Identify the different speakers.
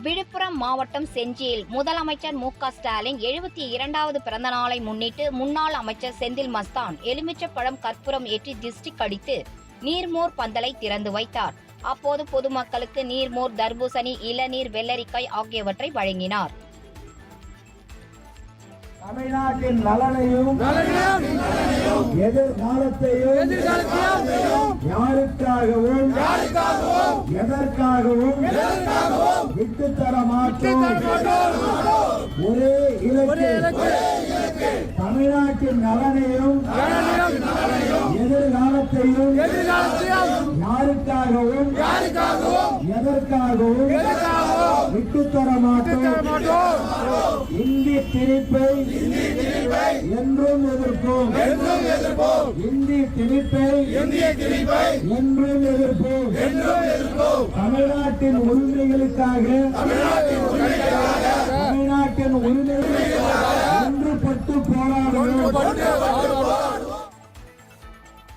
Speaker 1: விழுப்புரம் மாவட்டம் செஞ்சியில் முதலமைச்சர் மு.க. ஸ்டாலின் 72வது பிறந்த நாளை முன்னிட்டு முன்னாள் அமைச்சர் செந்தில் மஸ்தான் எலுமிச்சப்பழம் கற்பூரம் ஏற்றி திஷ்டி கடித்து நீர்மோர் பந்தலை திறந்து வைத்தார். அப்போது பொதுமக்களுக்கு நீர்மோர், தர்பூசணி, இளநீர், வெள்ளரிக்காய் ஆகியவற்றை வழங்கினார்.
Speaker 2: தமிழ்நாட்டின் நலனையும் எதிர்காலத்தையும் யாருக்காகவும் எதற்காகவும் விட்டுத்தர மாட்டோம். ஒரே இலக்கு தமிழ்நாட்டின் நலனையும் எதிர்காலத்தையும் யாருக்காகவும் எதற்காகவும் விட்டுத்தர மாட்டோம். இந்தி திணிப்பை என்றும் எதிர்ப்போம். இந்தி திணிப்பை என்றும் எதிர்ப்போம். தமிழ்நாட்டின் உரிமைகளுக்காக தமிழ்நாட்டின் உரிமைகளுக்காக ஒன்றுபட்டு போராடுவோம்.